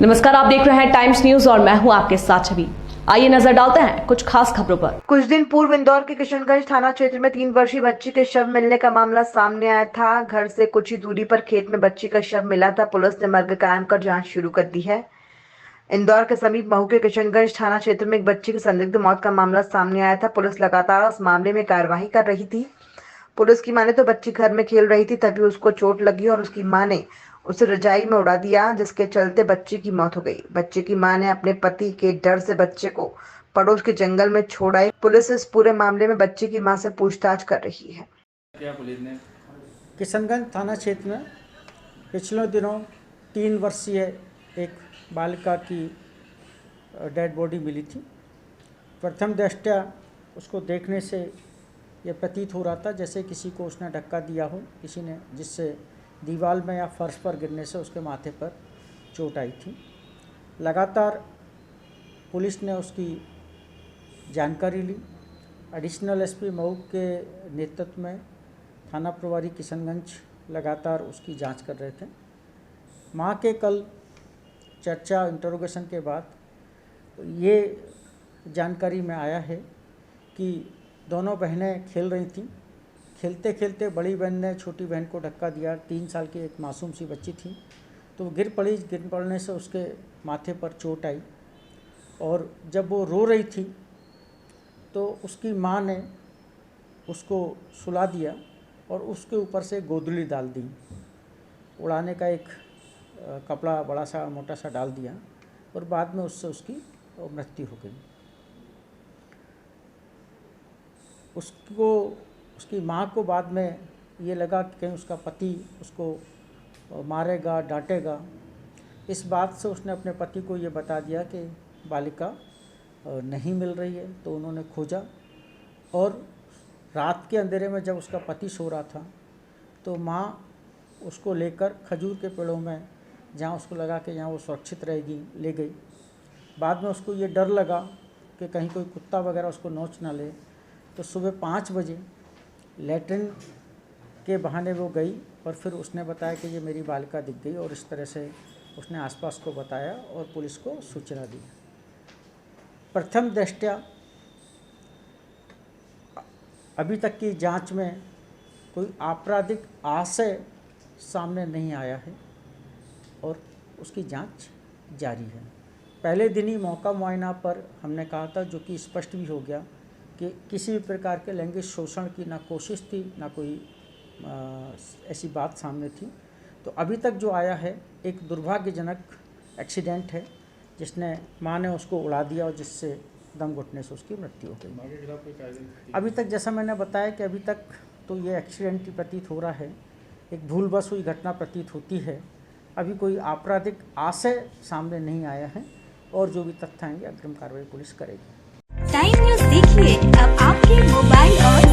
नमस्कार, आप देख रहे हैं टाइम्स न्यूज और मैं हूं आपके साथ छवि। आइए नजर डालते हैं कुछ खास खबरों पर। कुछ दिन पूर्व इंदौर के किशनगंज थाना क्षेत्र में 3 वर्षीय बच्ची के शव मिलने का मामला सामने आया था। घर से कुछ ही दूरी पर खेत में बच्ची का शव मिला था। पुलिस ने मर्ग कायम कर जांच शुरू कर दी है। इंदौर के समीप महू के किशनगंज थाना क्षेत्र में एक बच्ची की संदिग्ध मौत का मामला सामने आया था। पुलिस लगातार उस मामले में कार्रवाई कर रही थी। पुलिस की माने तो बच्ची घर में खेल रही थी, तभी उसको चोट लगी और उसकी मां ने उसे रजाई में उड़ा दिया, जिसके चलते बच्ची की मौत हो गई। बच्चे की मां ने अपने पति के डर से बच्चे को पड़ोस के जंगल में छोड़ आई। पुलिस इस पूरे मामले में बच्ची की मां से पूछताछ कर रही है। क्या पुलिस ने किशनगंज थाना क्षेत्र में पिछले दिनों 3 वर्षीय एक बालिका की डेड बॉडी मिली थी। प्रथम दृष्टया उसको देखने से यह प्रतीत हो रहा था जैसे किसी को उसने धक्का दिया हो, किसी ने, जिससे दीवार में या फर्श पर गिरने से उसके माथे पर चोट आई थी। लगातार पुलिस ने उसकी जानकारी ली। एडिशनल एसपी मऊ के नेतृत्व में थाना प्रभारी किशनगंज लगातार उसकी जांच कर रहे थे। मां के कल चर्चा इंटरोगेशन के बाद ये जानकारी में आया है कि दोनों बहनें खेल रही थीं। खेलते खेलते बड़ी बहन ने छोटी बहन को धक्का दिया। 3 साल की एक मासूम सी बच्ची थी, तो वो गिर पड़ी। गिर पड़ने से उसके माथे पर चोट आई और जब वो रो रही थी तो उसकी माँ ने उसको सुला दिया और उसके ऊपर से गोदली डाल दी। उड़ाने का एक कपड़ा बड़ा सा मोटा सा डाल दिया और बाद में उससे उसकी मृत्यु हो गई। उसकी माँ को बाद में ये लगा कि कहीं उसका पति उसको मारेगा, डांटेगा। इस बात से उसने अपने पति को ये बता दिया कि बालिका नहीं मिल रही है। तो उन्होंने खोजा और रात के अंधेरे में जब उसका पति सो रहा था तो माँ उसको लेकर खजूर के पेड़ों में, जहाँ उसको लगा कि यहाँ वो सुरक्षित रहेगी, ले गई। बाद में उसको ये डर लगा कि कहीं कोई कुत्ता वगैरह उसको नोच ना ले, तो सुबह 5 बजे लैट्रिन के बहाने वो गई और फिर उसने बताया कि ये मेरी बालिका दिख गई, और इस तरह से उसने आसपास को बताया और पुलिस को सूचना दी। प्रथम दृष्टया अभी तक की जांच में कोई आपराधिक आशय सामने नहीं आया है और उसकी जांच जारी है। पहले दिन ही मौका मुआयना पर हमने कहा था, जो कि स्पष्ट भी हो गया कि किसी भी प्रकार के लैंगिक शोषण की ना कोशिश थी, ना कोई ऐसी बात सामने थी। तो अभी तक जो आया है एक दुर्भाग्यजनक एक्सीडेंट है, जिसने माँ ने उसको उड़ा दिया और जिससे दम घुटने से उसकी मृत्यु हो गई। अभी तक जैसा मैंने बताया कि अभी तक तो ये एक्सीडेंट ही प्रतीत हो रहा है, एक भूलवश हुई घटना प्रतीत होती है। अभी कोई आपराधिक आशय सामने नहीं आया है और जो भी तथ्य आएंगे अग्रिम कार्रवाई पुलिस करेगी। टाइम न्यूज़ देखिए अब आपके मोबाइल और